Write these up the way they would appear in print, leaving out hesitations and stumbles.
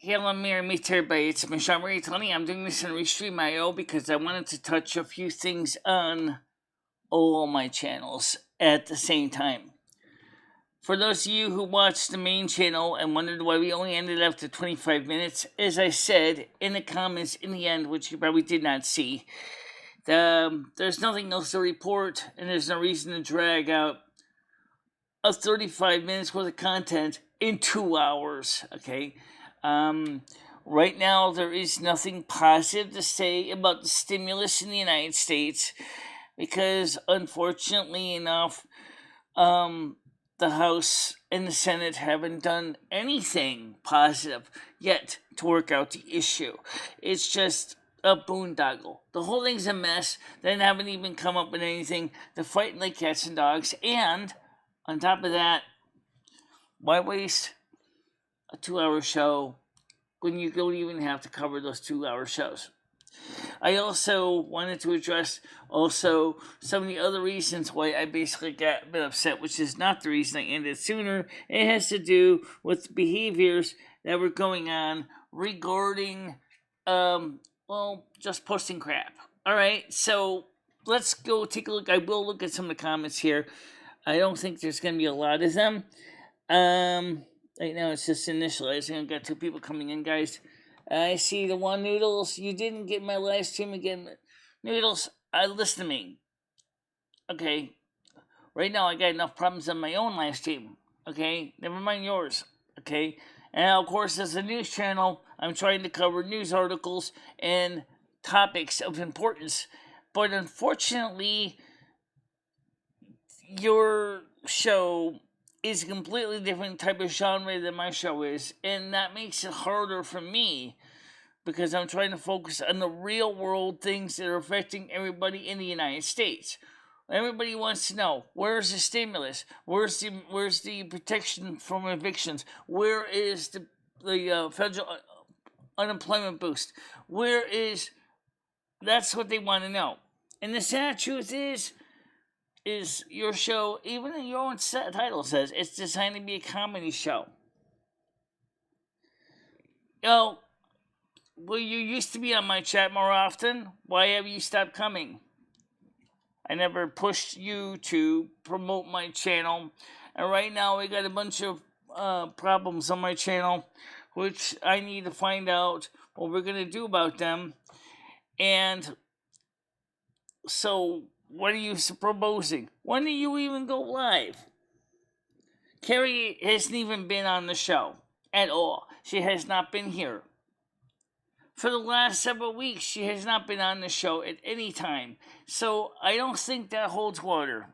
Hello, meet everybody. It's MicheleMarieDalene. I'm doing this in Restream IO because I wanted to touch a few things on all my channels at the same time. For those of you who watched the main channel and wondered why we only ended after 25 minutes, as I said in the comments in the end, which you probably did not see, there's nothing else to report and there's no reason to drag out a 35 minutes worth of content in 2 hours, okay? Right now, there is nothing positive to say about the stimulus in the United States because, unfortunately enough, the House and the Senate haven't done anything positive yet to work out the issue. It's just a boondoggle. The whole thing's a mess. They haven't even come up with anything. They're fighting like cats and dogs. And on top of that, why waste a 2-hour show when you don't even have to cover those 2-hour shows? I also wanted to address also some of the other reasons why I basically got a bit upset, which is not the reason I ended sooner. It has to do with behaviors that were going on regarding, just posting crap. Alright, so let's go take a look. I will look at some of the comments here. I don't think there's going to be a lot of them. Right now it's just initializing. I've got 2 people coming in, guys. I see the one Noodles. You didn't get my live stream again. Noodles, listen to me. Okay. Right now I got enough problems on my own live stream. Okay? Never mind yours. Okay? And of course, as a news channel, I'm trying to cover news articles and topics of importance. But unfortunately, your show is a completely different type of genre than my show is, and that makes it harder for me because I'm trying to focus on the real world things that are affecting everybody in the United States. Everybody wants to know, where's the stimulus? Where's the protection from evictions? Where is the federal unemployment boost? That's what they want to know. And the sad truth is your show, even in your own title says, it's designed to be a comedy show. Well, you used to be on my chat more often. Why have you stopped coming? I never pushed you to promote my channel. And right now I got a bunch of problems on my channel, which I need to find out what we're going to do about them. And so, what are you proposing? When do you even go live? Carrie hasn't even been on the show at all. She has not been here. For the last several weeks, she has not been on the show at any time. So, I don't think that holds water.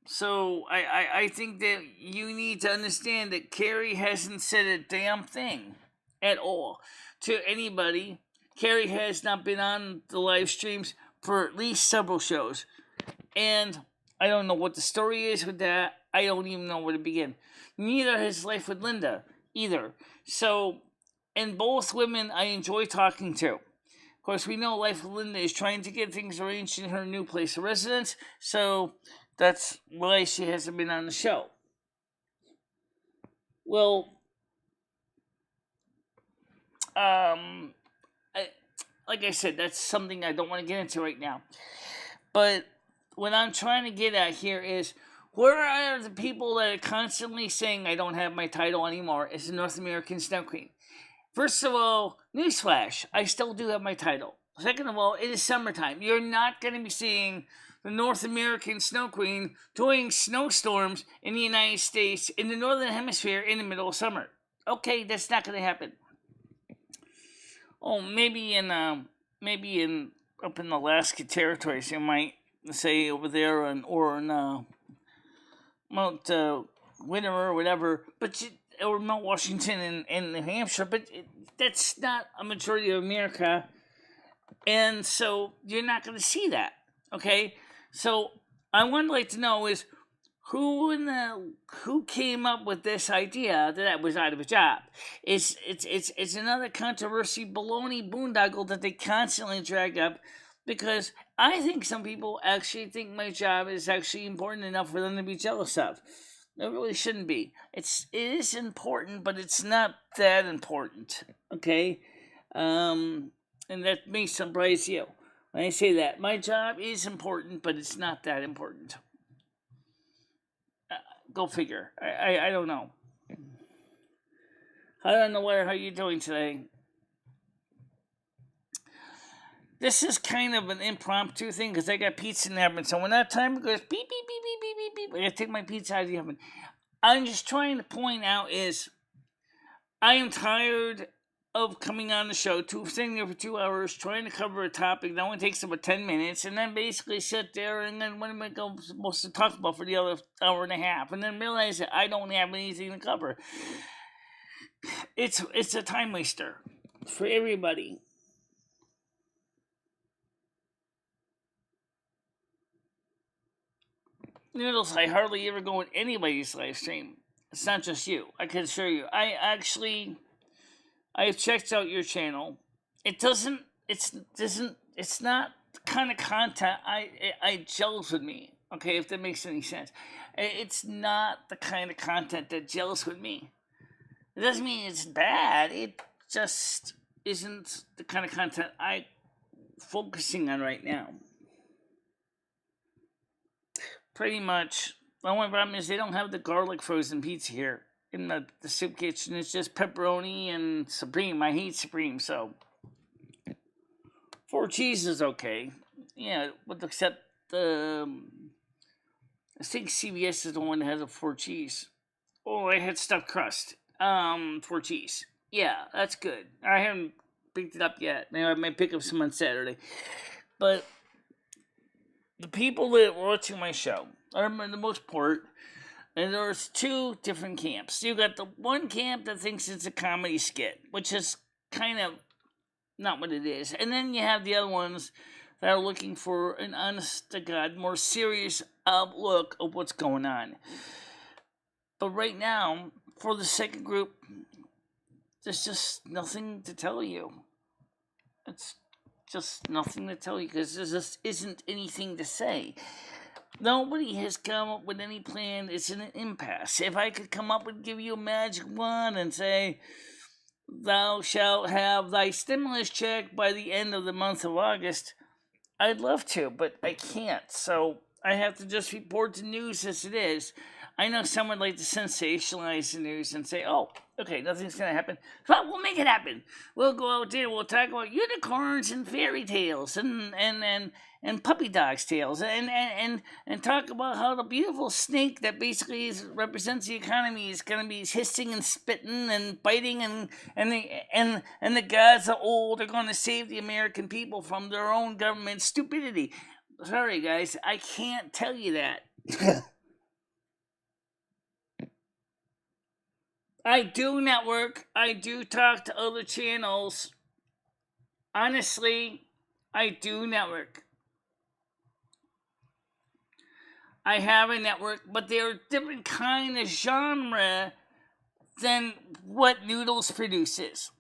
So, I think that you need to understand that Carrie hasn't said a damn thing at all to anybody. Carrie has not been on the live streams for at least several shows. And I don't know what the story is with that. I don't even know where to begin. Neither has Life with Linda either. So, and both women I enjoy talking to. Of course, we know Life with Linda is trying to get things arranged in her new place of residence. So, that's why she hasn't been on the show. Well, like I said, that's something I don't want to get into right now. But what I'm trying to get at here is, where are the people that are constantly saying I don't have my title anymore as the North American Snow Queen? First of all, newsflash, I still do have my title. Second of all, it is summertime. You're not going to be seeing the North American Snow Queen doing snowstorms in the United States in the Northern Hemisphere in the middle of summer. Okay, that's not going to happen. Oh, maybe in up in the Alaska territories, you might say over there, or in Mount Winter or whatever, or Mount Washington and New Hampshire, but that's not a majority of America, and so you're not going to see that. Okay, so I would like to know is who came up with this idea that I was out of a job? It's another controversy baloney boondoggle that they constantly drag up, because I think some people actually think my job is actually important enough for them to be jealous of. It really shouldn't be. It is important, but it's not that important. Okay, and that may surprise you when I say that. My job is important, but it's not that important. Go figure. I don't know. I don't know how you're doing today. This is kind of an impromptu thing because I got pizza in the oven. So when that time goes beep, beep, beep, beep, beep, beep, beep, I gotta take my pizza out of the oven. I'm just trying to point out is I am tired of coming on the show, sitting there for 2 hours, trying to cover a topic that only takes about 10 minutes, and then basically sit there and then what am I supposed to talk about for the other hour and a half, and then realize that I don't have anything to cover. It's a time waster for everybody. Noodles, I hardly ever go in anybody's live stream. It's not just you. I can assure you. I've checked out your channel. It's not the kind of content I gels with me. Okay, if that makes any sense. It's not the kind of content that gels with me. It doesn't mean it's bad. It just isn't the kind of content I'm focusing on right now. Pretty much. The only problem is they don't have the garlic frozen pizza here in the soup kitchen. It's just pepperoni and supreme. I hate supreme, so 4 cheese is okay. Yeah, but except I think CVS is the one that has a 4 cheese. Oh, I had stuffed crust. 4 cheese. Yeah, that's good. I haven't picked it up yet. Maybe I might pick up some on Saturday. But the people that are watching my show are, for the most part, and there's 2 different camps. You got the one camp that thinks it's a comedy skit, which is kind of not what it is. And then you have the other ones that are looking for an honest to God, more serious outlook of what's going on. But right now, for the second group, there's just nothing to tell you. It's just nothing to tell you because there just isn't anything to say. Nobody has come up with any plan. It's an impasse. If I could come up and give you a magic wand and say, thou shalt have thy stimulus check by the end of the month of August, I'd love to, but I can't. So I have to just report the news as it is. I know some would like to sensationalize the news and say, oh, okay, nothing's going to happen. But we'll make it happen. We'll go out there, we'll talk about unicorns and fairy tales and puppy dog's tales and talk about how the beautiful snake that basically represents the economy is going to be hissing and spitting and biting and the gods of old are going to save the American people from their own government stupidity. Sorry, guys, I can't tell you that. I do network. I do talk to other channels. Honestly, I do network. I have a network, but they're a different kind of genre than what Noodles produces.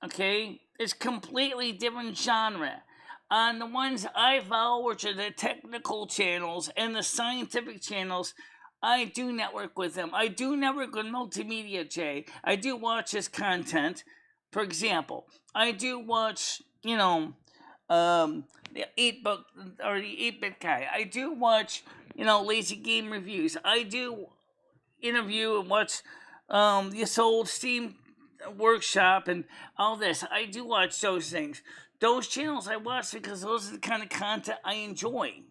Okay? It's completely different genre. On the ones I follow, which are the technical channels and the scientific channels, I do network with them. I do network with Multimedia J. I do watch his content. For example, I do watch, the 8-bit guy. I do watch, Lazy Game Reviews. I do interview and watch this old Steam Workshop and all this. I do watch those things. Those channels I watch because those are the kind of content I enjoy.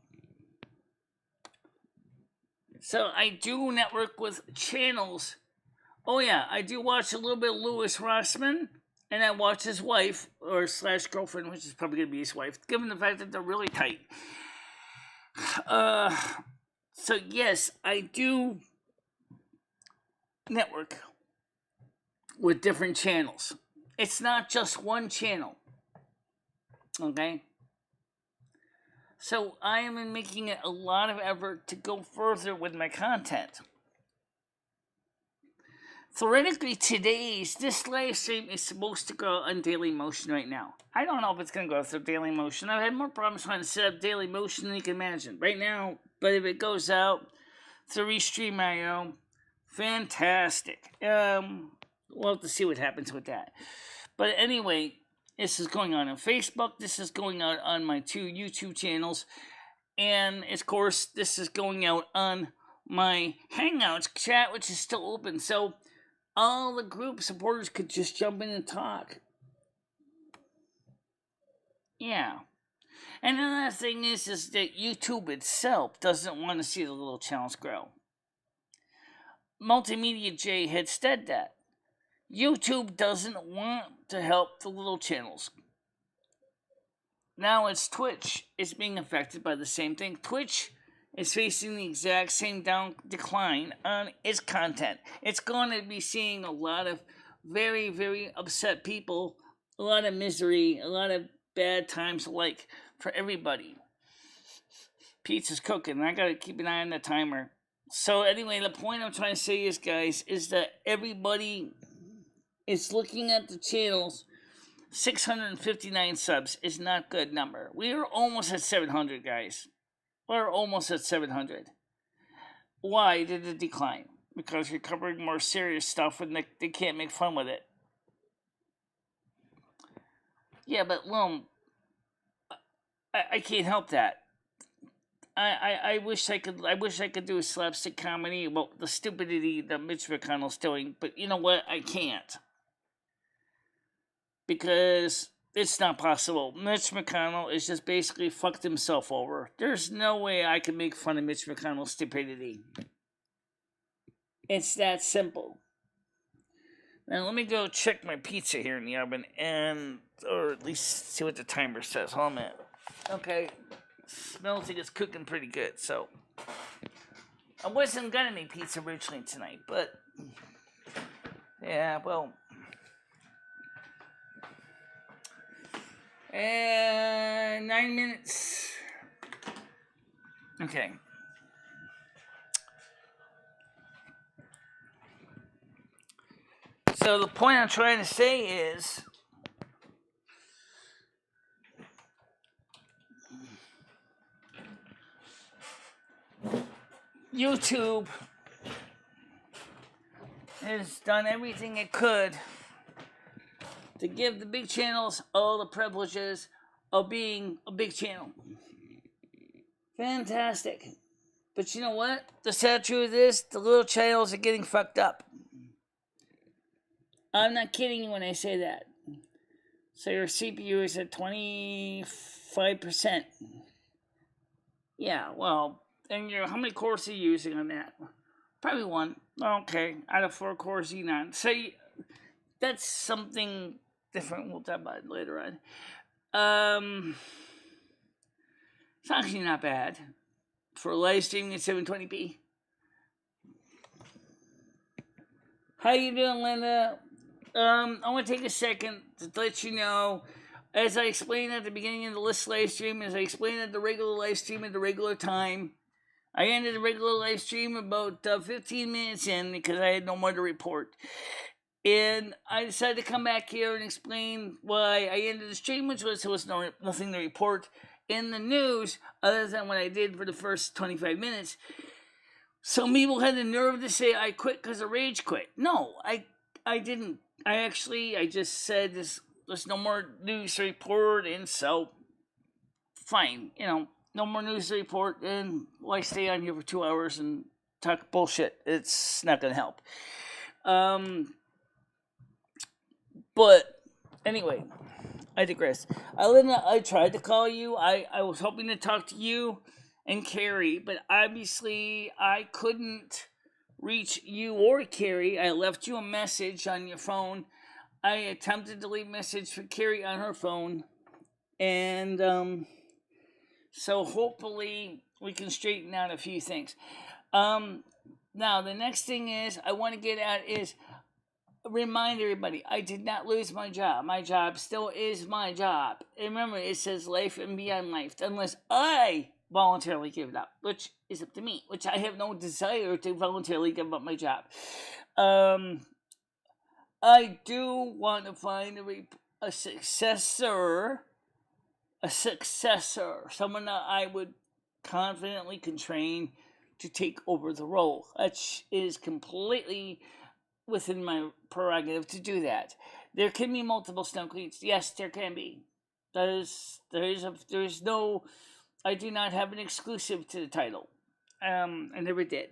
So I do network with channels. Oh yeah, I do watch a little bit of Louis Rossman, and I watch his wife, or / girlfriend, which is probably going to be his wife, given the fact that they're really tight. So yes, I do network with different channels. It's not just one channel. Okay? So I am making a lot of effort to go further with my content. Theoretically, this live stream is supposed to go on Daily Motion right now. I don't know if it's going to go through Daily Motion. I've had more problems trying to set up Daily Motion than you can imagine right now. But if it goes out through Restream.io, Fantastic. We'll have to see what happens with that. But anyway, this is going on Facebook. This is going out on my 2 YouTube channels. And, of course, this is going out on my Hangouts chat, which is still open. So, all the group supporters could just jump in and talk. Yeah. And another thing is that YouTube itself doesn't want to see the little channels grow. Multimedia J had said that. YouTube doesn't want to help the little channels. Now it's Twitch is being affected by the same thing. Twitch is facing the exact same decline on its content. It's going to be seeing a lot of very, very upset people, a lot of misery, a lot of bad times alike for everybody. Pizza's cooking. I gotta keep an eye on the timer. So anyway, the point I'm trying to say is, guys, is that everybody is looking at the channels. 659 subs is not a good number. We are almost at 700, guys. We're almost at 700. Why did it decline? Because you're covering more serious stuff and they can't make fun with it. Yeah, but, well, I can't help that. I wish I could do a slapstick comedy about the stupidity that Mitch McConnell's doing, but you know what? I can't. Because it's not possible. Mitch McConnell is just basically fucked himself over. There's no way I can make fun of Mitch McConnell's stupidity. It's that simple. Now let me go check my pizza here in the oven or at least see what the timer says. Hold on a minute. Okay. Smells like it's cooking pretty good, so I wasn't gonna make pizza originally tonight, but yeah, well, 9 minutes. Okay. So the point I'm trying to say is YouTube has done everything it could to give the big channels all the privileges of being a big channel. Fantastic. But you know what? The sad truth is, the little channels are getting fucked up. I'm not kidding you when I say that. So your CPU is at 25%. Yeah, well, and how many cores are you using on that? Probably 1. Okay, out of 4 cores, Xenon. So that's something different. We'll talk about it later on. It's actually not bad for live streaming at 720p. How you doing, Linda? I want to take a second to let you know, as I explained at the beginning of the list live stream, as I explained at the regular live stream at the regular time, I ended the regular live stream about 15 minutes in because I had no more to report. And I decided to come back here and explain why I ended the stream, which was there was nothing to report in the news other than what I did for the first 25 minutes. Some people had the nerve to say I quit because of rage quit. No, I didn't. I just said there's no more news to report, and so fine, no more news to report, and why stay on here for 2 hours and talk bullshit? It's not going to help. But anyway, I digress. Linda, I tried to call you. I was hoping to talk to you and Carrie, but obviously I couldn't reach you or Carrie. I left you a message on your phone. I attempted to leave a message for Carrie on her phone, and so hopefully we can straighten out a few things. Now the next thing is I want to get at is remind everybody, I did not lose my job. My job still is my job. And remember, it says life and beyond life, unless I voluntarily give it up, which is up to me, which I have no desire to voluntarily give up my job. I do want to find a successor, someone that I would confidently can train to take over the role. That is completely within my prerogative to do that. There can be multiple Snow Queens. Yes, there can be. There's no. I do not have an exclusive to the title. I never did.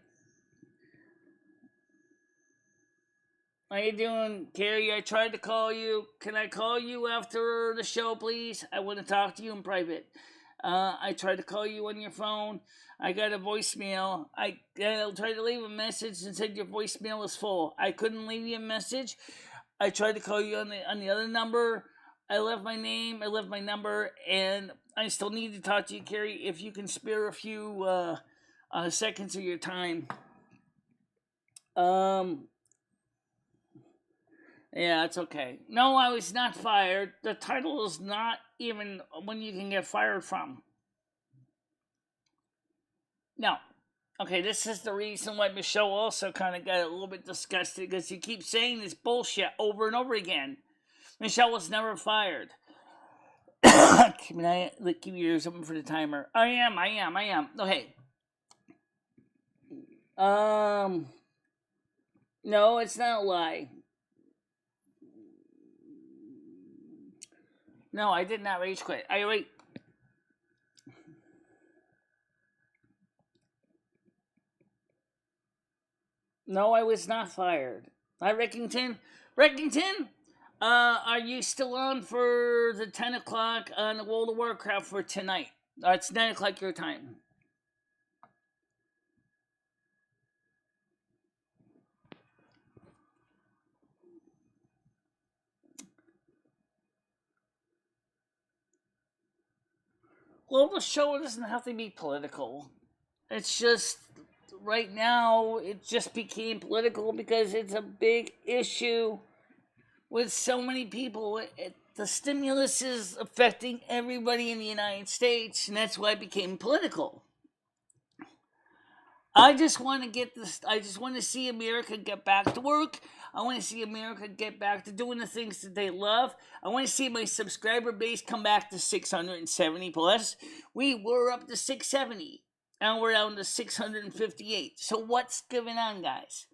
How you doing, Carrie? I tried to call you. Can I call you after the show, please? I want to talk to you in private. I tried to call you on your phone. I got a voicemail. I tried to leave a message and said your voicemail was full. I couldn't leave you a message. I tried to call you on the other number. I left my name. I left my number, and I still need to talk to you, Carrie. If you can spare a few seconds of your time. Yeah, it's okay. No, I was not fired. The title is not even when you can get fired from. No. Okay, this is the reason why Michele also kind of got a little bit disgusted because he keeps saying this bullshit over and over again. Michele was never fired. Can I give you something for the timer? I am. Okay. No, it's not a lie. No, I did not rage quit. No, I was not fired. Hi, Rickington. Rickington, are you still on for the 10 o'clock on the World of Warcraft for tonight? It's 9 o'clock your time. Well, the show doesn't have to be political. It's just, right now, it just became political because it's a big issue with so many people. The stimulus is affecting everybody in the United States, and that's why it became political. I just want to get this. I just want to see America get back to work. I want to see America get back to doing the things that they love. I want to see my subscriber base come back to 670 plus. We were up to 670, and we're down to 658. So what's going on, guys?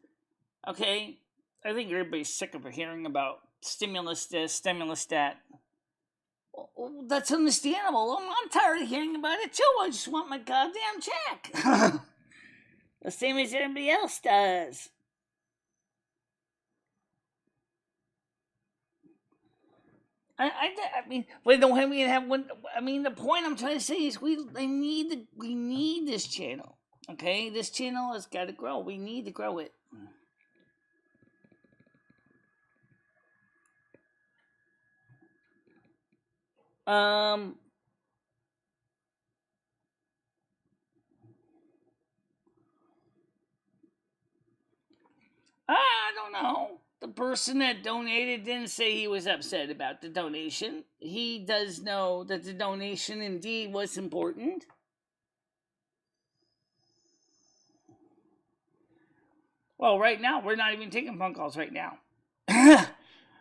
Okay, I think everybody's sick of hearing about stimulus this, stimulus that. Well, that's understandable. I'm tired of hearing about it too. I just want my goddamn check. The same as everybody else does. I mean, we don't have, we have one. I mean, the point I'm trying to say is we need this channel. Okay, this channel has got to grow. We need to grow it. I don't know. The person that donated didn't say he was upset about the donation. He does know that the donation indeed was important. Well, right now, we're not even taking phone calls right now.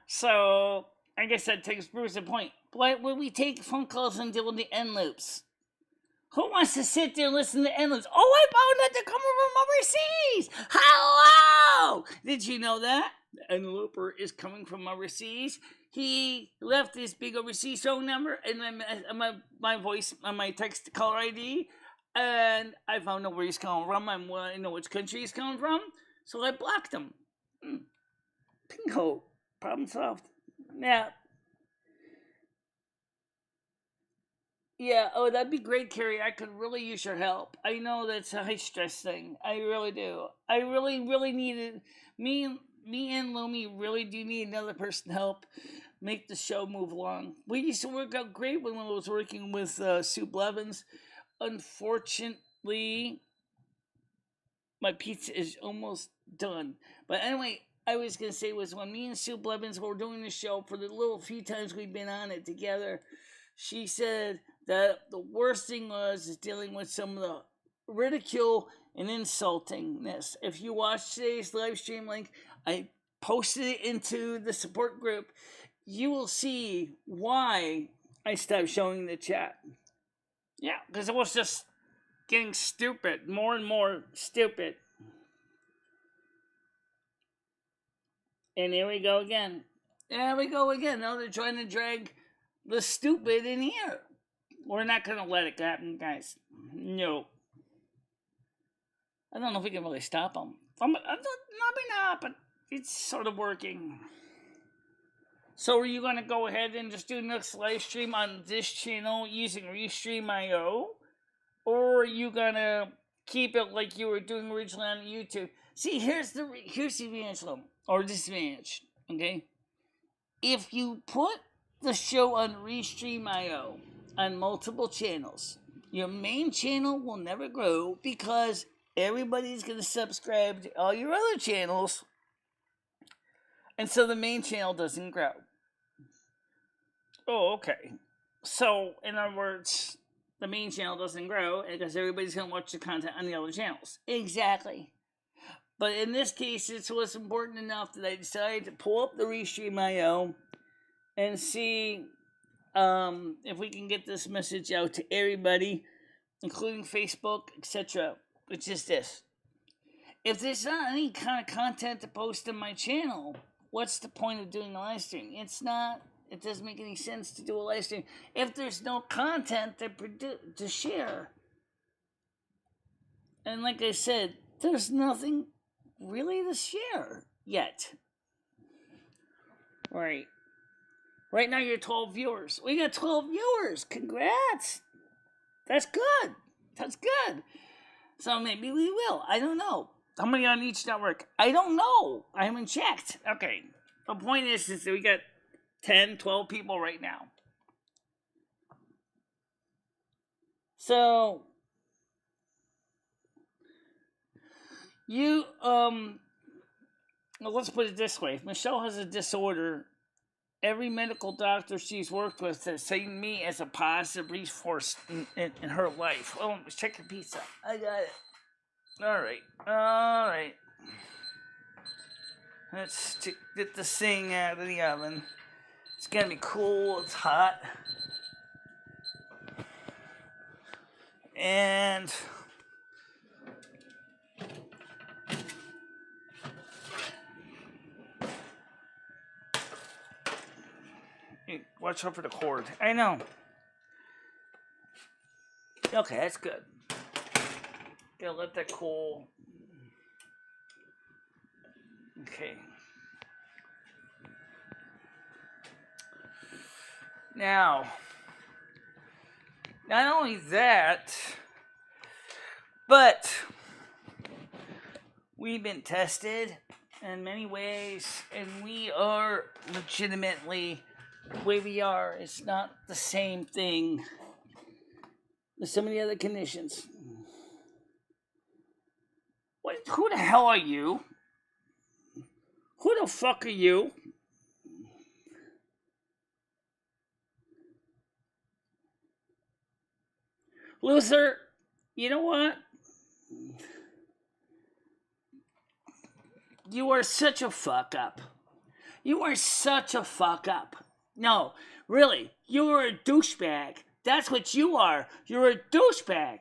So, I guess that takes Bruce a point. Why would we take phone calls and deal with the end loops? Who wants to sit there and listen to end loops? Oh, I found that they're coming from overseas! Hello! Did you know that? The end looper is coming from overseas. He left this big overseas phone number and my voice on my text caller ID, and I found out where he's coming from. I know which country he's coming from, so I blocked him. Bingo. Problem solved. Yeah. Yeah, oh, that'd be great, Carrie. I could really use your help. I know that's a high stress thing. I really do. I really needed me and Lumi really do need another person to help make the show move along. We used to work out great when I was working with Sue Blevins. Unfortunately, my pizza is almost done. But anyway, I was gonna say was when me and Sue Blevins were doing the show for the little few times we've been on it together, she said that the worst thing was dealing with some of the ridicule and insultingness. If you watch today's live stream link, I posted it into the support group. You will see why I stopped showing the chat. Yeah, because it was just getting stupid, more and more stupid. And here we go again. There we go again. Now they're trying to drag the stupid in here. We're not going to let it happen, guys. No. I don't know if we can really stop them. Maybe not, but it's sort of working. So are you going to go ahead and just do next live stream on this channel using Restream.io? Or are you going to keep it like you were doing originally on YouTube? See, here's the advantage, or disadvantage, okay? If you put the show on Restream.io on multiple channels, your main channel will never grow because everybody's going to subscribe to all your other channels, and so the main channel doesn't grow. Oh, okay. So, in other words, the main channel doesn't grow because everybody's going to watch the content on the other channels. Exactly. But in this case, it was important enough that I decided to pull up the Restream.io and see if we can get this message out to everybody, including Facebook, etc. Which is this. If there's not any kind of content to post on my channel, what's the point of doing a live stream? It doesn't make any sense to do a live stream if there's no content to share. And like I said, there's nothing really to share yet. Right. Right now you're 12 viewers. We got 12 viewers. Congrats. That's good. That's good. So maybe we will. I don't know. How many on each network? I don't know. I haven't checked. Okay. The point is that we got 10, 12 people right now. So you well, let's put it this way. If Michele has a disorder, every medical doctor she's worked with has seen me as a positive resource in her life. Oh, let's check the pizza. I got it. All right. Let's get this thing out of the oven. It's gonna be cool. It's hot. And watch out for the cord. I know. Okay, that's good. Gotta let that cool. Okay. Now, not only that, but we've been tested in many ways, and we are legitimately the way we are. It's not the same thing as so many other conditions. Who the hell are you? Who the fuck are you? Loser, you know what? You are such a fuck up. You are such a fuck up. No, really, you are a douchebag. That's what you are. You're a douchebag.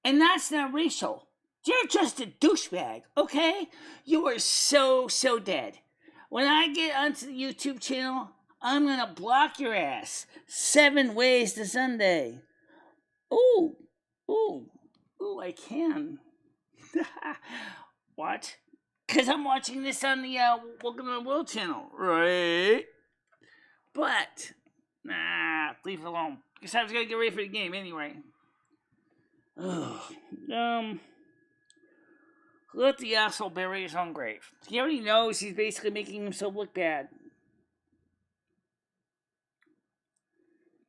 And that's not racial. You're just a douchebag, okay? You are so dead. When I get onto the YouTube channel, I'm gonna block your ass. 7 ways to Sunday. Ooh, I can. What? Because I'm watching this on the Welcome to the World channel, right? But, leave it alone. Because I was gonna get ready for the game anyway. Let the asshole bury his own grave. He already knows he's basically making himself look bad.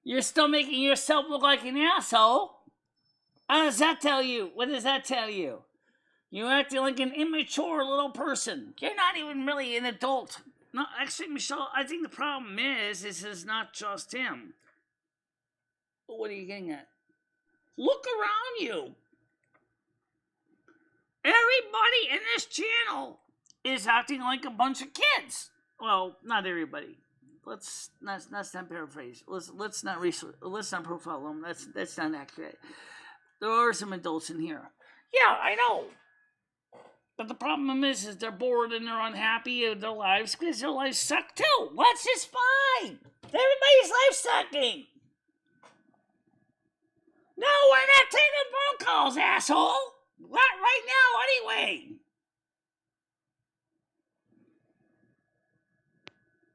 You're still making yourself look like an asshole. How does that tell you? What does that tell you? You're acting like an immature little person. You're not even really an adult. No, actually, Michele, I think the problem is it's not just him. But what are you getting at? Look around you. Everybody in this channel is acting like a bunch of kids. Well, not everybody. Let's not paraphrase. Let's not profile them. That's not accurate. There are some adults in here. Yeah, I know. But the problem is they're bored and they're unhappy in their lives because their lives suck too. What's just fine? Everybody's life sucking. No, we're not taking phone calls, asshole. Not right now, anyway.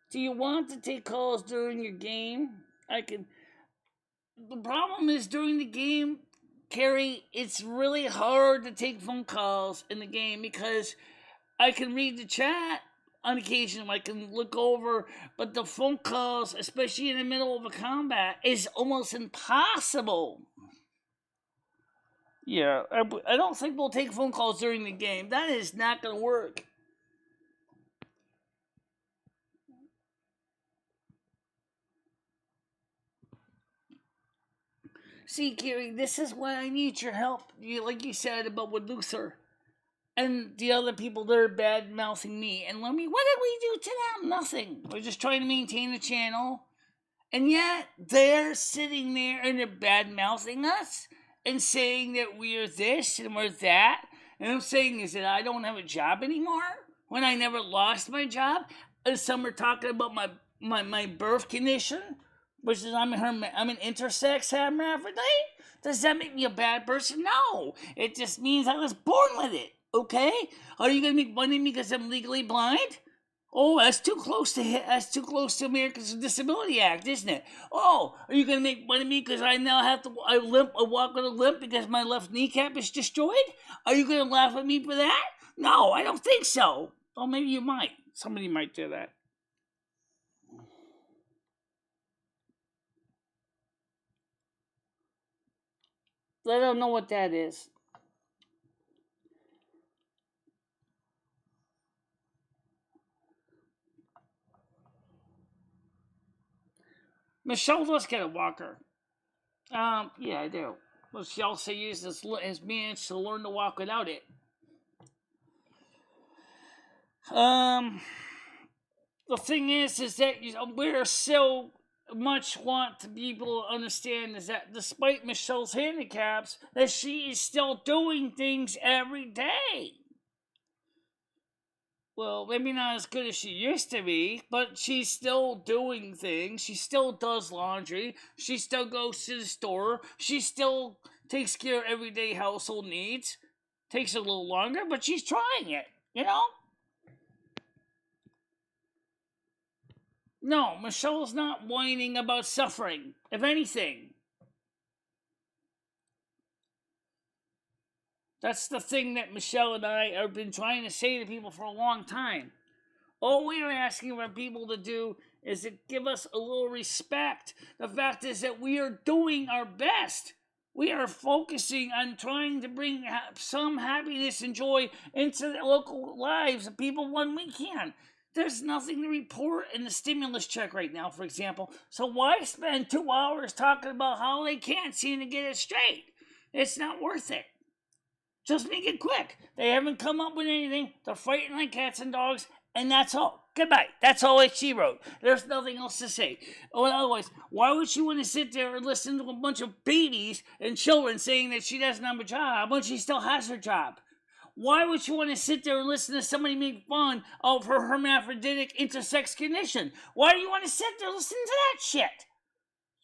Do you want to take calls during your game? I can. The problem is during the game, Carrie, it's really hard to take phone calls in the game because I can read the chat on occasion. I can look over, but the phone calls, especially in the middle of a combat, is almost impossible. Yeah, I don't think we'll take phone calls during the game. That is not going to work. See, Carrie, this is why I need your help. Like you said about with Luther and the other people that are bad mouthing me and Lumi. What did we do to them? Nothing. We're just trying to maintain the channel. And yet, they're sitting there and they're bad mouthing us and saying that we're this and we're that. And I'm saying is that I don't have a job anymore when I never lost my job. And some are talking about my birth condition, which is I'm an intersex hermaphrodite. Does that make me a bad person? No. It just means I was born with it. Okay? Are you gonna make fun of me because I'm legally blind? Oh, that's too close to Americans with Disability Act, isn't it? Oh, are you gonna make fun of me because I now have to I walk with a limp because my left kneecap is destroyed? Are you gonna laugh at me for that? No, I don't think so. Oh, maybe you might. Somebody might do that. I don't know what that is. Michele does get a walker. Yeah, I do. Well, she also has managed to learn to walk without it. The thing is that we're so much want to be able to understand is that despite Michele's handicaps, that she is still doing things every day. Well, maybe not as good as she used to be, but she's still doing things. She still does laundry. She still goes to the store. She still takes care of everyday household needs. Takes a little longer, but she's trying it, you know? No, Michelle's not whining about suffering. If anything, that's the thing that Michele and I have been trying to say to people for a long time. All we are asking for people to do is to give us a little respect. The fact is that we are doing our best. We are focusing on trying to bring some happiness and joy into the local lives of people when we can. There's nothing to report in the stimulus check right now, for example. So why spend 2 hours talking about how they can't seem to get it straight? It's not worth it. Just make it quick. They haven't come up with anything. They're fighting like cats and dogs, and that's all. Goodbye. That's all that she wrote. There's nothing else to say. Otherwise, why would she want to sit there and listen to a bunch of babies and children saying that she doesn't have a job when she still has her job? Why would you want to sit there and listen to somebody make fun of her hermaphroditic intersex condition? Why do you want to sit there and listen to that shit?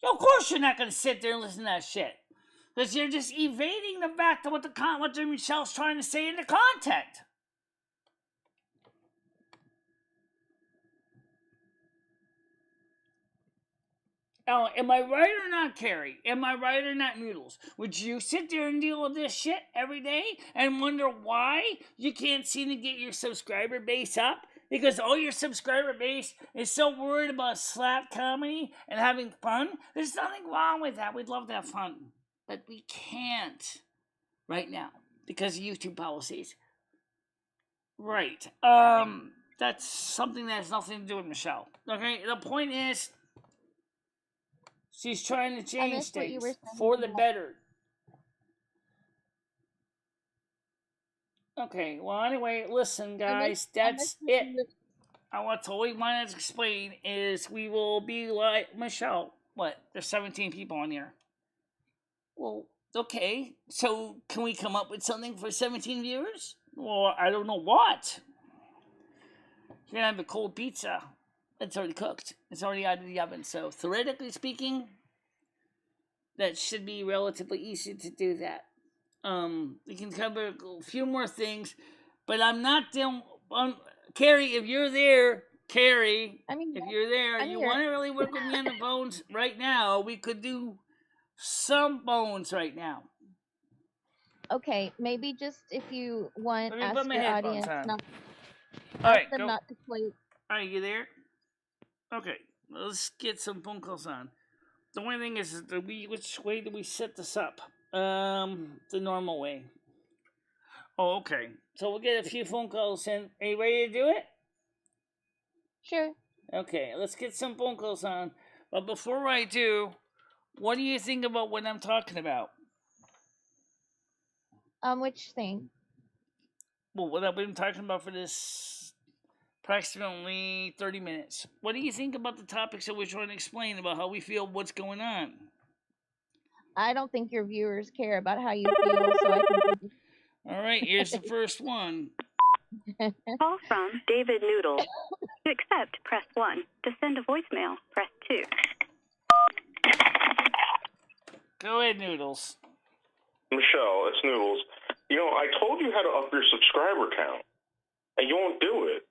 Of course you're not going to sit there and listen to that shit. Because you're just evading the fact of what Michele's trying to say in the content. Now, am I right or not, Carrie? Am I right or not, Noodles? Would you sit there and deal with this shit every day and wonder why you can't seem to get your subscriber base up? Because all your subscriber base is so worried about slap comedy and having fun? There's nothing wrong with that. We'd love to have fun. But we can't right now because of YouTube policies. Right. That's something that has nothing to do with Michele. Okay? The point is, she's trying to change things for the better. Okay, well, anyway, listen, guys, that's it. All we wanted to explain is we will be like Michele. What? There's 17 people on here. Well, Okay, so can we come up with something for 17 viewers? Well, I don't know what. You're gonna have a cold pizza. It's already cooked. It's already out of the oven. So theoretically speaking, that should be relatively easy to do that. We can cover a few more things, but I'm not down. Carrie, if you're there, if you're there, I'm you here. want to really work with me on the bones right now, we could do some bones right now. Okay, maybe just if you want, Let me put ask my your headphones audience on. All ask right, them go. not to play. All right, you there? Okay, let's get some phone calls on. The only thing is, which way do we set this up? The normal way. Oh, okay. So we'll get a few phone calls in. Are you ready to do it? Sure. Okay, let's get some phone calls on. But before I do, what do you think about what I'm talking about? Which thing? Well, what I've been talking about for this approximately 30 minutes. What do you think about the topics that we're trying to explain about how we feel, what's going on? I don't think your viewers care about how you feel, so I can. All right, here's the first one. Call from David Noodle. To accept, press 1. To send a voicemail, press 2. Go ahead, Noodles. Michele, it's Noodles. You know, I told you how to up your subscriber count, and you won't do it.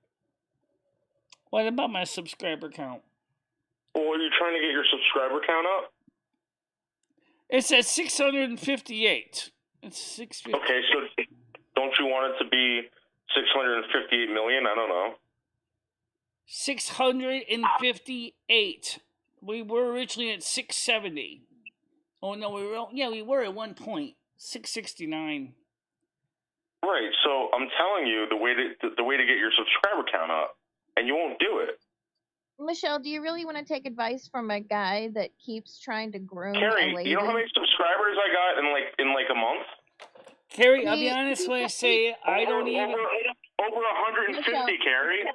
What about my subscriber count? Well, are you trying to get your subscriber count up? It's at 658. It's 650. Okay, so don't you want it to be 658 million? I don't know. 658. We were originally at 670. Oh no, we were at one point 669. Right. So I'm telling you the way to get your subscriber count up, and you won't do it. Michele, do you really want to take advice from a guy that keeps trying to groom Carrie, a lady? you know how many subscribers I got in a month? Carrie, I'll be honest when I say I don't even over 150, Michele. Carrie.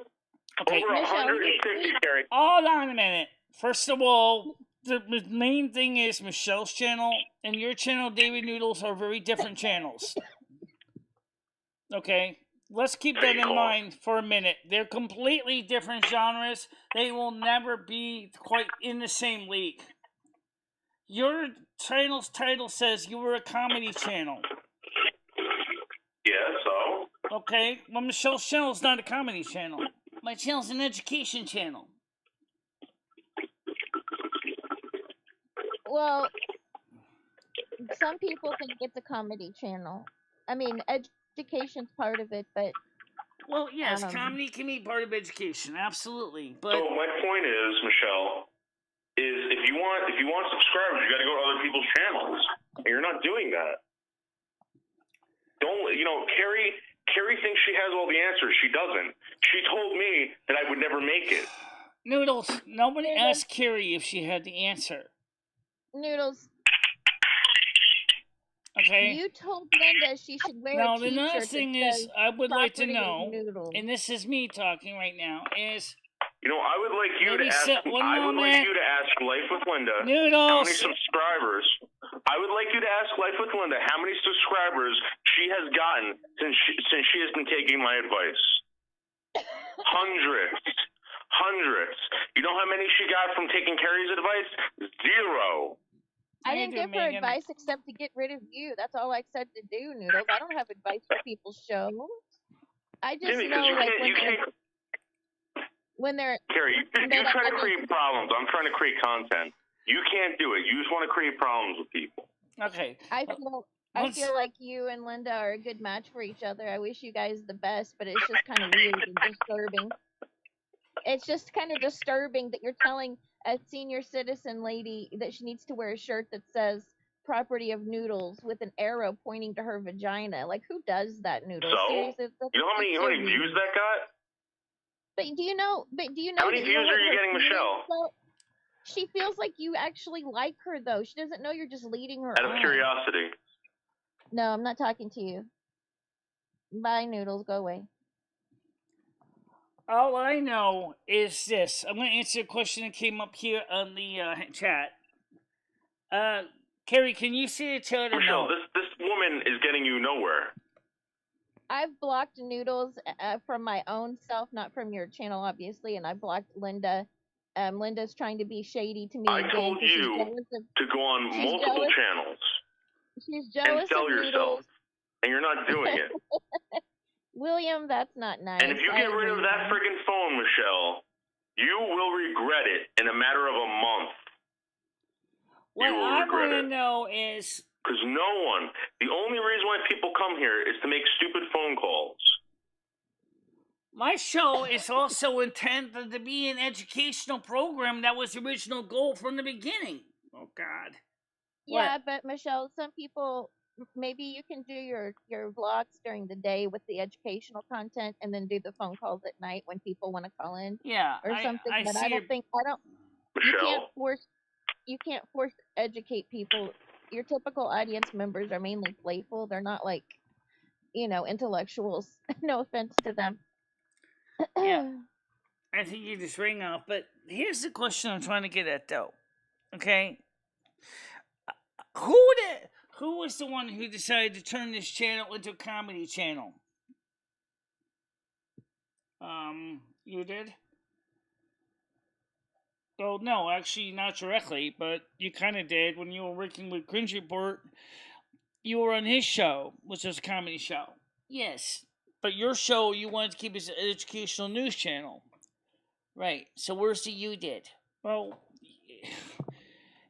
Okay. Over 150, Carrie. Hold on a minute. First of all, the main thing is Michelle's channel and your channel, David Noodles, are very different channels. Okay? Let's keep that in mind for a minute. They're completely different genres. They will never be quite in the same league. Your channel's title says you were a comedy channel. Yeah, so? Okay? Well, Michelle's channel is not a comedy channel. My channel's an education channel. Well, some people think it's a comedy channel. I mean, education's part of it, but well, yes, comedy can be part of education, absolutely. But so my point is, Michele, is if you want subscribers, you got to go to other people's channels, and you're not doing that. Don't Carrie thinks she has all the answers. She doesn't. She told me that I would never make it. Noodles, nobody asked Carrie if she had the answer. Noodles. Okay. You told Linda she should wear a t-shirt. Now, the next thing is, I would like to know, noodles. and this is me talking right now, is... I would like you to ask... Life with Linda Noodles. how many subscribers... I would like you to ask Life with Linda how many subscribers she has gotten since she has been taking my advice. Hundreds. You know how many she got from taking Carrie's advice? 0. I didn't give her advice except to get rid of you. That's all I said to do, Noodles. I don't have advice for people's shows. I just know, when they're... Carrie, you try to create problems. I'm trying to create content. You can't do it. You just want to create problems with people. Okay. I feel like you and Linda are a good match for each other. I wish you guys the best, but it's just kind of weird and disturbing. It's just kind of disturbing that you're telling a senior citizen lady that she needs to wear a shirt that says property of Noodles with an arrow pointing to her vagina. Like, who does that, Noodles? So? Seriously, you know how many views that got? But do you know how many views are you getting, Michele? She feels like you actually like her, though. She doesn't know you're just leading her out of curiosity. No, I'm not talking to you. Bye, Noodles. Go away. All I know is this. I'm going to answer a question that came up here on the chat. Carrie, can you see the chat or Michele, no? this woman is getting you nowhere. I've blocked Noodles from my own self, not from your channel, obviously, and I blocked Linda. Linda's trying to be shady to me I again told because she's you jealous of. to go on She's multiple jealous. channels She's and jealous sell of yourself, Noodles. and you're not doing it. William, that's not nice. And if you get rid of that freaking phone, Michele, you will regret it in a matter of a month. What will I regret want to it. know is, Because the only reason why people come here is to make stupid phone calls. my show is also intended to be an educational program. That was the original goal from the beginning. Oh, God. Yeah, What? but Michele, some people, maybe you can do your vlogs during the day with the educational content, and then do the phone calls at night when people want to call in Yeah, or something. I But see I don't it. think Michele, you can't force educate people. Your typical audience members are mainly playful. They're not like, intellectuals. No offense to them. Yeah, I think you just ring off. But here's the question I'm trying to get at, though. Okay, who was the one who decided to turn this channel into a comedy channel? You did? Well, no, actually, not directly, but you kind of did when you were working with Cringe Report. You were on his show, which was a comedy show. Yes, but your show you wanted to keep as an educational news channel. Right, so where's the you did? Well,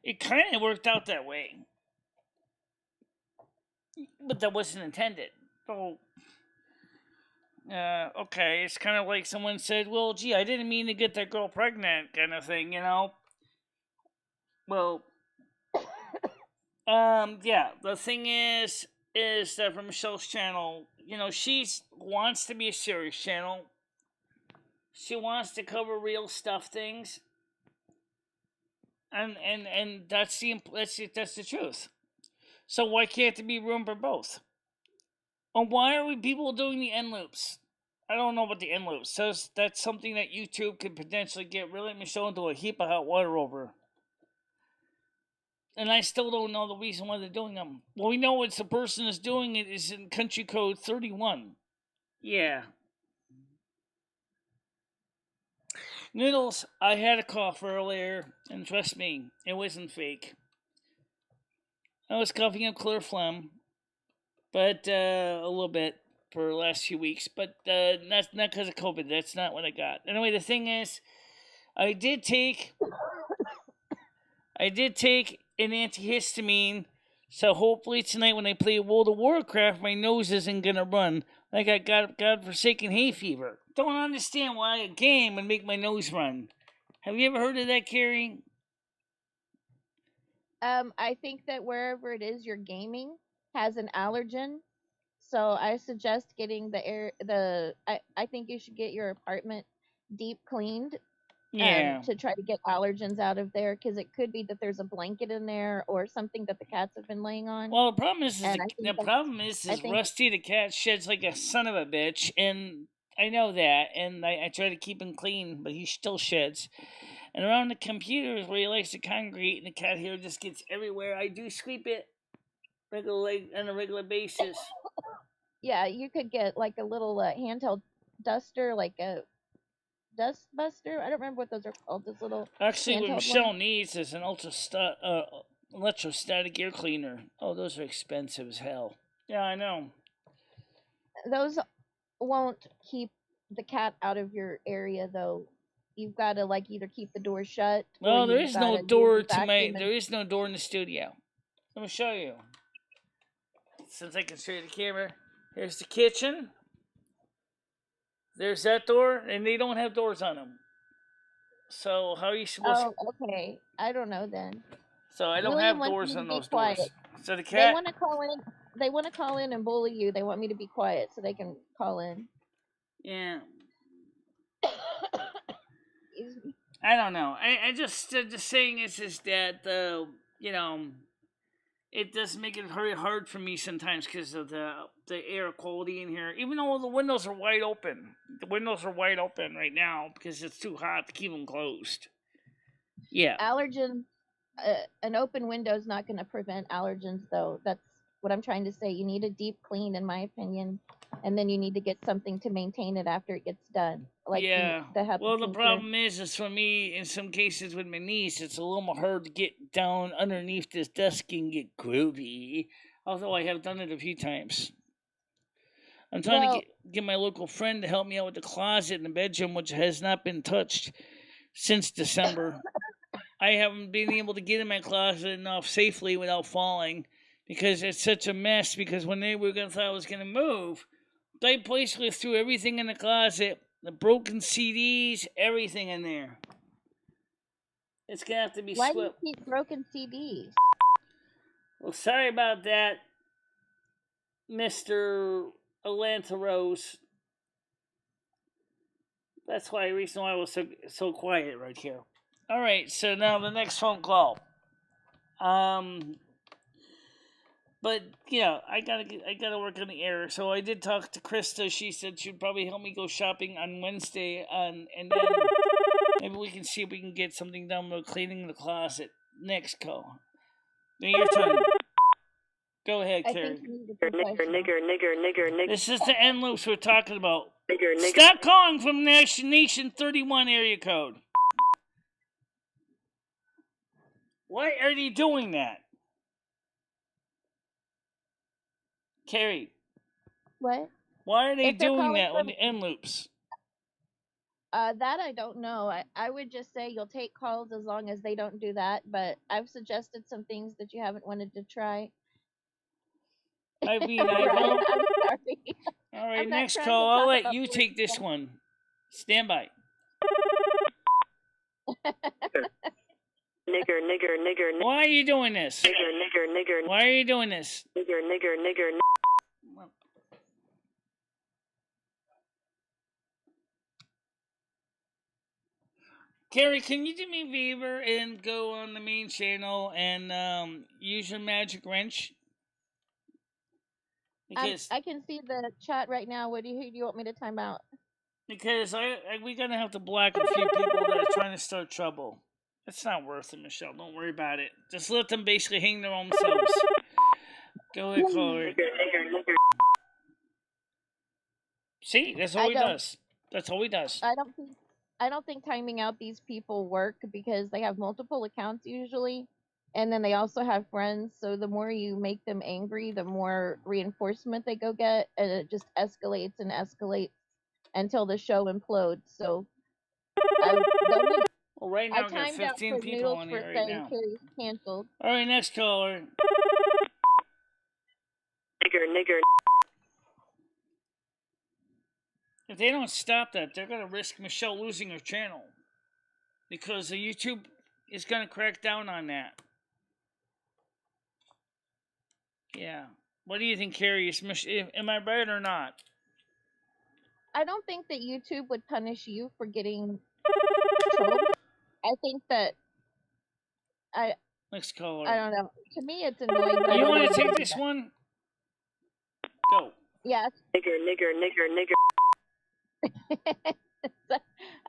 it kind of worked out that way. But that wasn't intended. So, okay, it's kind of like someone said, well, gee, I didn't mean to get that girl pregnant, kind of thing, you know? Well, yeah, the thing is that for Michele's channel, she wants to be a serious channel. She wants to cover real stuff things. And that's the truth. So why can't there be room for both? And why are we people doing the end loops? I don't know about the end loops. So that's something that YouTube could potentially get really Michele into a heap of hot water over. And I still don't know the reason why they're doing them. Well, we know it's the person that's doing it is in country code 31. Yeah. Noodles, I had a cough earlier, and trust me, it wasn't fake. I was coughing up clear phlegm, but a little bit for the last few weeks, but not because of COVID. That's not what I got. Anyway, the thing is, I did take an antihistamine, so hopefully tonight when I play World of Warcraft, my nose isn't gonna run like I got godforsaken hay fever. Don't understand why a game would make my nose run. Have you ever heard of that, Carrie? I think that wherever it is you're gaming has an allergen. So I suggest getting I think you should get your apartment deep cleaned Yeah. to try to get allergens out of there, because it could be that there's a blanket in there or something that the cats have been laying on. Well, the problem is think Rusty the cat sheds like a son of a bitch, and I know that, and I try to keep him clean, but he still sheds. And around the computers where he likes to congregate, and the cat hair just gets everywhere. I do sweep it on a regular basis. Yeah, you could get like a little handheld duster, like a dust buster. I don't remember what those are called. Those little Actually, what handheld Michele ones. needs is an electrostatic air cleaner. Oh, those are expensive as hell. Yeah, I know. Those won't keep the cat out of your area, though. You've got to like either keep the door shut. Well, there is no door There is no door in the studio. Let me show you. Since I can show you the camera, here's the kitchen. There's that door, and they don't have doors on them. So how are you supposed? Oh, okay. I don't know then. So I don't William have wants doors me to on be those quiet. doors. So the They cat. want to call in. They want to call in and bully you. They want me to be quiet so they can call in. Yeah. Excuse me. I don't know. I just saying is that it does make it very hard for me sometimes because of the air quality in here. Even though the windows are wide open, right now because it's too hot to keep them closed. Yeah. Allergens an open window is not going to prevent allergens, though. That's what I'm trying to say. You need a deep clean, in my opinion, and then you need to get something to maintain it after it gets done, like Yeah. the HEPA Well, the tincture. problem is for me, in some cases with my niece, it's a little more hard to get down underneath this desk and get groovy. Although I have done it a few times. I'm trying Well, to get my local friend to help me out with the closet in the bedroom, which has not been touched since December. I haven't been able to get in my closet enough safely without falling because it's such a mess. Because when they were gonna thought I was gonna move, they basically threw everything in the closet, the broken CDs, everything in there. It's gonna have to be why do you swept. keep broken CDs? Well, sorry about that, Mr. Atlanta Rose. That's why the reason why I was so quiet right here. All right, so now the next phone call. But yeah, I gotta work on the air. So I did talk to Krista. She said she'd probably help me go shopping on Wednesday, and then maybe we can see if we can get something done with cleaning the closet. Next call. Now your turn. Go ahead, I Carrie. think you need a Nigger, professional. nigger. This is the end loops we're talking about. Nigger. Stop calling from Nation 31 area code. Why are they doing that? Carrie, What? why are they If they're doing calling that on from the end loops? that, I don't know. I would just say you'll take calls as long as they don't do that. But I've suggested some things that you haven't wanted to try. I mean, I Brian, don't. I'm sorry. All right, I'm not next trying call. to I'll talk let about you boring take this stuff. one. Stand by. Nigger. Why are you doing this? Nigger. Why are you doing this? Nigger. Carrie, can you do me a favor and go on the main channel and use your magic wrench? Because I can see the chat right now. Who do you want me to time out? because we're gonna have to block a few people that are trying to start trouble. It's not worth it, Michelle. Don't worry about it. Just let them basically hang their own selves. Go ahead, caller. Nigger. See, that's all he does. That's all he does. I don't think timing out these people work because they have multiple accounts usually, and then they also have friends. So the more you make them angry, the more reinforcement they go get, and it just escalates and escalates until the show implodes. So Well, right I now we got timed out 15 for people Noodles on for here right saying now. Carrie's canceled. All right, next caller. Nigger. If they don't stop that, they're going to risk Michelle losing her channel. Because the YouTube is going to crack down on that. Yeah. What do you think, Carrie? Am I right or not? I don't think that YouTube would punish you for getting trolled. I think that Next caller. I don't know. To me, it's annoying. But You want to take this one? Go. Yes. Nigger.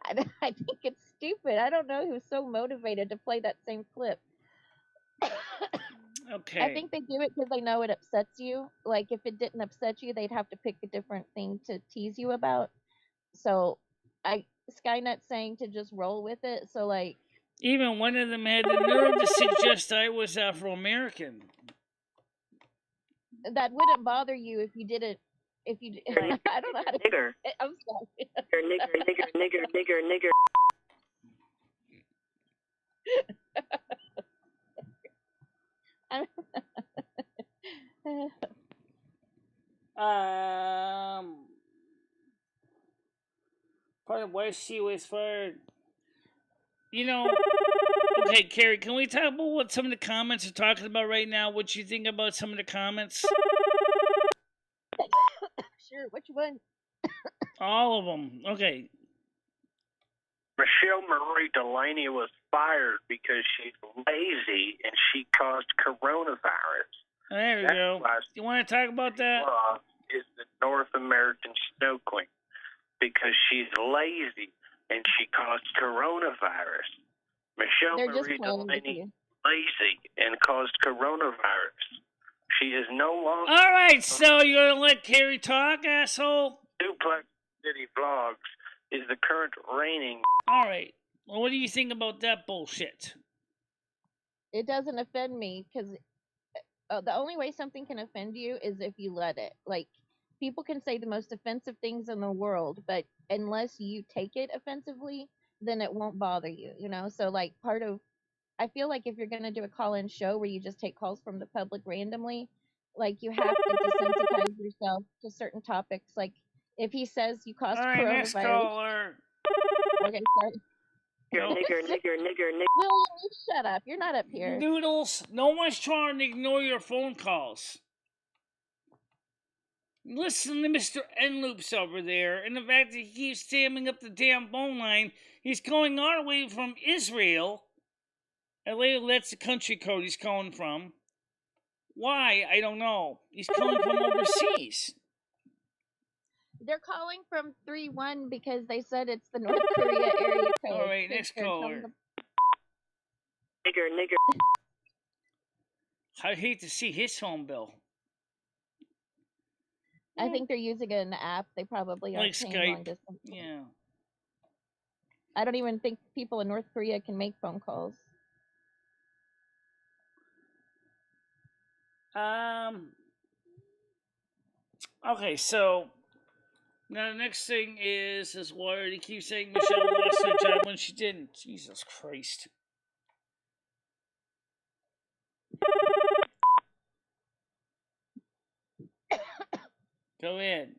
I think it's stupid. I don't know who's so motivated to play that same clip. Okay. I think they do it because they know it upsets you. Like, if it didn't upset you, they'd have to pick a different thing to tease you about. So, Skynet's saying to just roll with it. So, like, even one of them had the nerve to suggest I was Afro-American. That wouldn't bother you if you didn't. I don't know how to. Nigger. I'm sorry. Nigger. Part of why she was fired. You know, okay, Carrie, can we talk about what some of the comments are talking about right now? What you think about some of the comments? Sure, which one? All of them. Okay. MicheleMarieDalene was fired because she's lazy and she caused coronavirus. There we go. You want to talk about that? Is the North American Snow Queen because she's lazy and she caused coronavirus. They're just playing with MicheleMarieDalene you. lazy and caused coronavirus. She is no longer. All right, so you're gonna let Carrie talk, asshole? Duplex City Vlogs is the current reigning. All right. Well, what do you think about that bullshit? It doesn't offend me because the only way something can offend you is if you let it. Like, people can say the most offensive things in the world, but unless you take it offensively, then it won't bother you, you know? So, like, I feel like if you're going to do a call-in show where you just take calls from the public randomly, like, you have to desensitize yourself to certain topics. Like, if he says you caused All right, next coronavirus. caller. Okay, sorry. Nigger. William, you shut up. You're not up here. Noodles, no one's trying to ignore your phone calls. Listen to Mr. N-Loops over there, and the fact that he keeps stamming up the damn phone line. He's calling all the way from Israel. That's the country code he's calling from. Why? I don't know. He's calling from overseas. They're calling from 3-1 because they said it's the North Korea area code. All right, next caller. Nigger. I hate to see his phone bill. I think they're using an app. They probably are Like paying Skype. long distance. Yeah. I don't even think people in North Korea can make phone calls. Okay, so now the next thing is why they keep saying Michele lost her job when she didn't. Jesus Christ. Go ahead.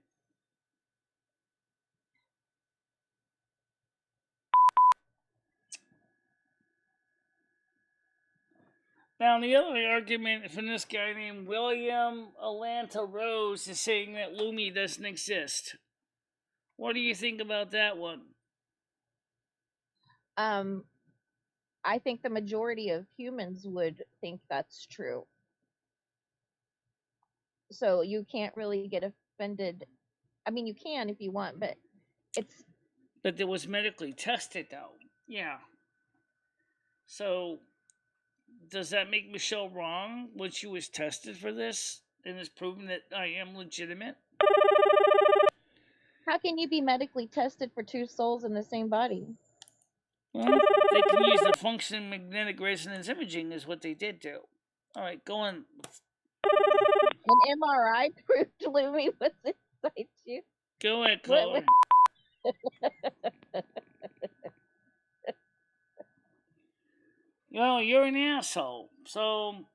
Now, the other argument from this guy named William Atlanta Rose is saying that Lumi doesn't exist. What do you think about that one? I think the majority of humans would think that's true. So you can't really get offended. I mean, you can if you want, but it's. But it was medically tested, though. Yeah. So, does that make Michele wrong when she was tested for this and it's proven that I am legitimate? How can you be medically tested for two souls in the same body? Well, they can use the function magnetic resonance imaging is what they did do. All right, go on. An MRI proved Lumi was inside you. Go ahead, caller. Well, you're an asshole. So,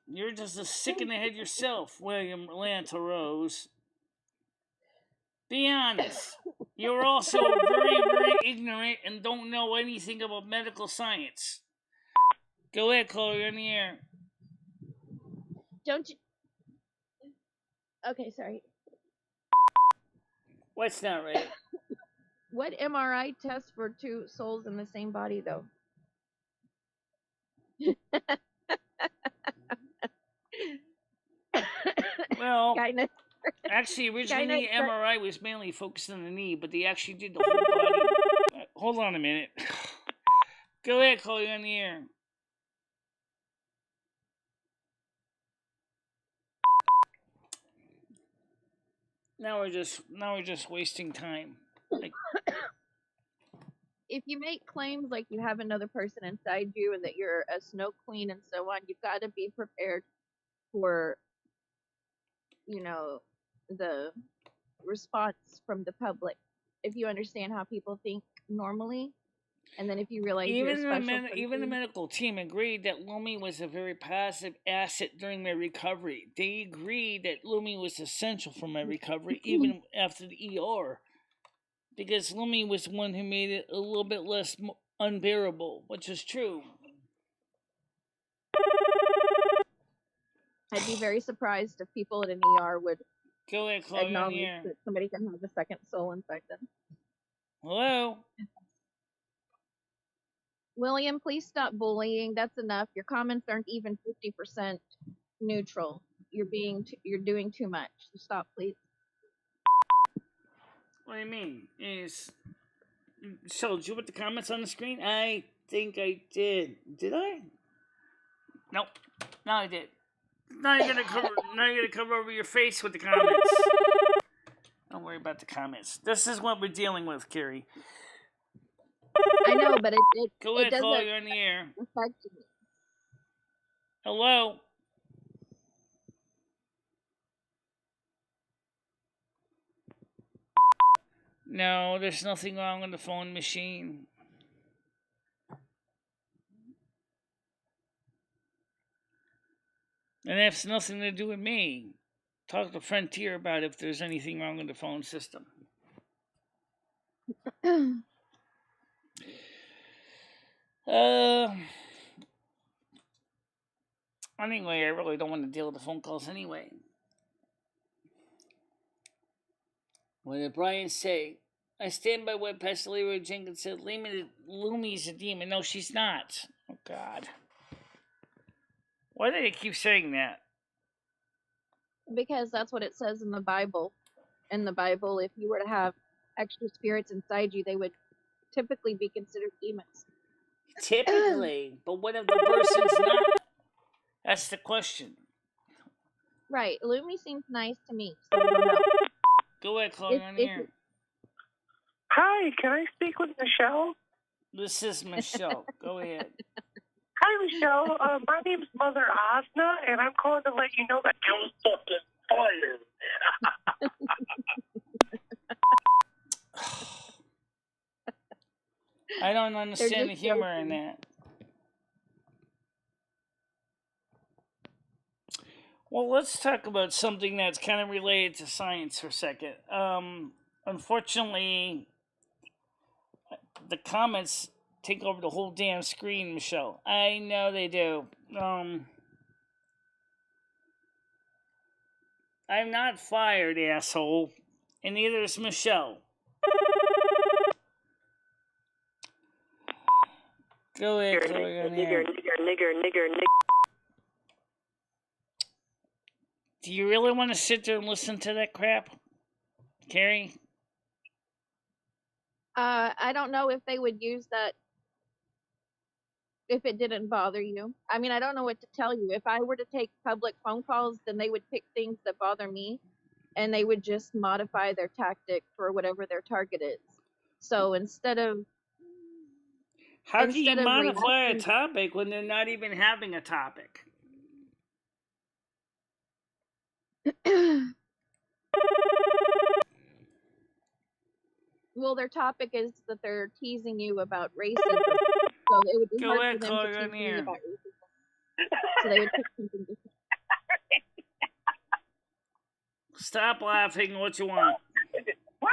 you're just a sick in the head yourself, William Atlanta Rose. Be honest. You're also very, very ignorant and don't know anything about medical science. Go ahead, caller, you're in the air. Don't you? Okay, sorry. What's not right? What MRI tests for two souls in the same body, though? Well, actually, originally the MRI was mainly focused on the knee, but they actually did the whole body. Hold on a minute. Go ahead, call you on the air. Now we're just wasting time. If you make claims like you have another person inside you and that you're a snow queen and so on, you've got to be prepared for, the response from the public. If you understand how people think normally, and then if you realize even the medical team agreed that Lumi was a very positive asset during my recovery. They agreed that Lumi was essential for my recovery, even after the ER. Because Lumi was the one who made it a little bit less unbearable, which is true. I'd be very surprised if people in an ER would acknowledge that somebody can have a second soul inside them. Hello? William, please stop bullying. That's enough. Your comments aren't even 50% neutral. You're doing too much. Stop, please. What do you mean? So, did you put the comments on the screen? I think I did. Did I? Nope. Now I did. Now you're gonna cover over your face with the comments. Don't worry about the comments. This is what we're dealing with, Carrie. I know, but Go it ahead, doesn't call you on the air. affect me. Hello. No, there's nothing wrong with the phone machine. And that's nothing to do with me. Talk to Frontier about if there's anything wrong with the phone system. Anyway, I really don't want to deal with the phone calls anyway. What did Brian say? I stand by what Pastor Leroy Jenkins said. Lumi's a demon. No, she's not. Oh, God. Why do they keep saying that? Because that's what it says in the Bible. In the Bible, if you were to have extra spirits inside you, they would typically be considered demons. Typically. But what if the person's not? That's the question. Right. Lumi seems nice to me, so I don't know. Go ahead, Chloe, on here. Hi, can I speak with Michele? This is Michele. Go ahead. Hi, Michele. My name's Mother Osna, and I'm calling to let you know that you're fucking fired. I don't understand the humor in that. Well, let's talk about something that's kind of related to science for a second. Unfortunately, the comments take over the whole damn screen, Michele. I know they do. I'm not fired, asshole. And neither is Michele. Go ahead, Chloe, on here. Nigger. Do you really want to sit there and listen to that crap, Carrie? I don't know if they would use that if it didn't bother you. I mean, I don't know what to tell you. If I were to take public phone calls, then they would pick things that bother me, and they would just modify their tactic for whatever their target is. So instead of How can you modify a topic when they're not even having a topic? Well, their topic is that they're teasing you about racism, so it would be hard for them to tease me about racism. So they would pick something different. Stop laughing. What you want? What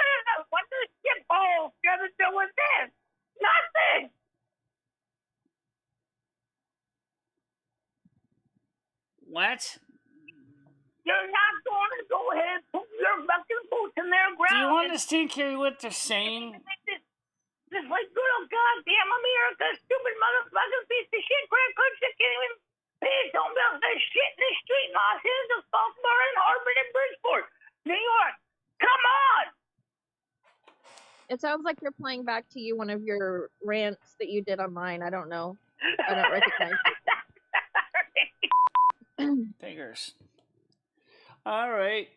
does shitball got to do with this? Nothing. What? You're not going to go ahead and put your fucking boots in their ground. Do you understand, Carrie, what they're saying? Just like good old goddamn America, stupid motherfucking piece of shit, crack country that can't even pay its own bills. There's shit in the street in Los Angeles, Baltimore, and Harvard, and Bridgeport, New York. Come on! It sounds like you're playing back to you one of your rants that you did online. I don't know. I don't recognize it. Figures. All right.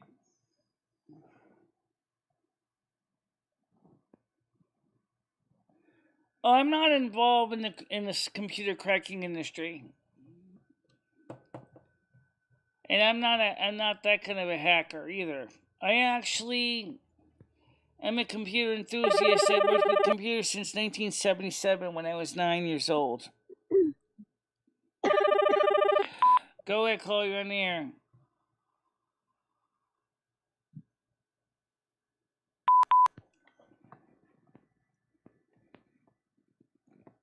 Oh, I'm not involved in this computer cracking industry, and I'm not that kind of a hacker either. I actually am a computer enthusiast. I've worked with computers since 1977 when I was 9 years old. Go ahead, Chloe, you're on the air.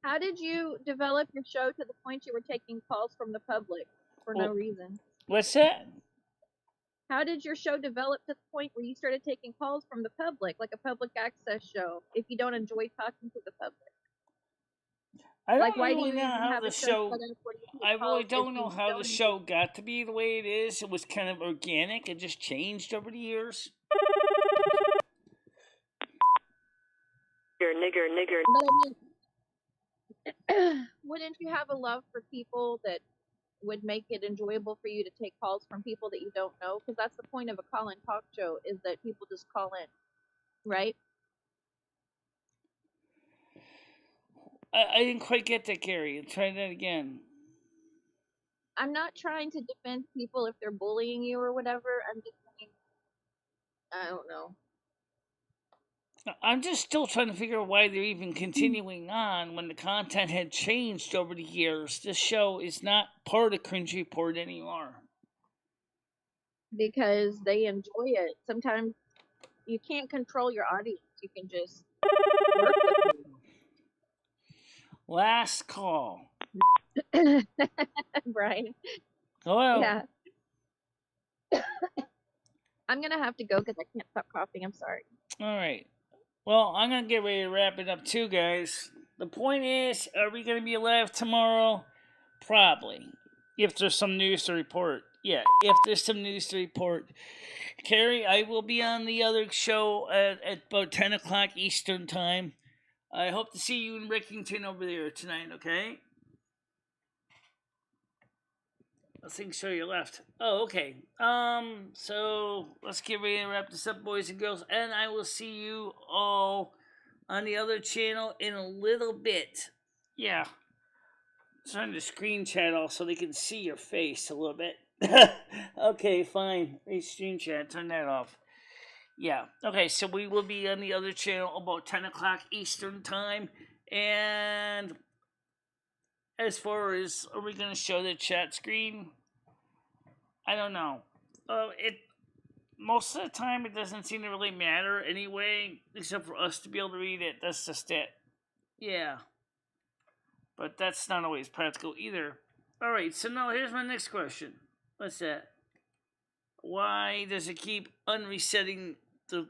How did you develop your show to the point you were taking calls from the public for no reason? What's that? How did your show develop to the point where you started taking calls from the public, like a public access show, if you don't enjoy talking to the public? I don't why do really you know even how have the a show show. set up where you take I really calls don't if know you how don't the show got to be the way it is. It was kind of organic. It just changed over the years. Nigger. But I mean, wouldn't you have a love for people that would make it enjoyable for you to take calls from people that you don't know, because that's the point of a call-in talk show, is that people just call in, right? I didn't quite get that, Carrie. Try that again. I'm not trying to defend people if they're bullying you or whatever. I'm just saying, I don't know. I'm just still trying to figure out why they're even continuing on when the content had changed over the years. This show is not part of Cringe Report anymore. Because they enjoy it. Sometimes you can't control your audience. You can just work with Last call. them. Brian. Hello. Yeah. I'm gonna have to go because I can't stop coughing. I'm sorry. All right. Well, I'm going to get ready to wrap it up too, guys. The point is, are we going to be live tomorrow? Probably. If there's some news to report. Yeah, if there's some news to report. Carrie, I will be on the other show at about 10 o'clock Eastern Time. I hope to see you in Rickington over there tonight, okay? I think so, you left. Oh, okay. So let's get ready to wrap this up, boys and girls, and I will see you all on the other channel in a little bit. Yeah. Trying to screen chat all so they can see your face a little bit. Okay, fine. Hey, screen chat, turn that off. Yeah. Okay, so we will be on the other channel about 10 o'clock Eastern Time, and as far as, are we going to show the chat screen? I don't know. Most of the time it doesn't seem to really matter anyway, except for us to be able to read it. That's just it. Yeah. But that's not always practical either. Alright, so now here's my next question. What's that? Why does it keep unresetting the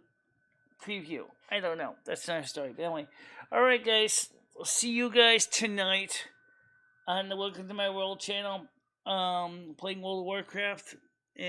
preview? I don't know. That's not a story. But anyway. Alright, guys. I'll see you guys tonight on the Welcome to My World channel. Playing World of Warcraft.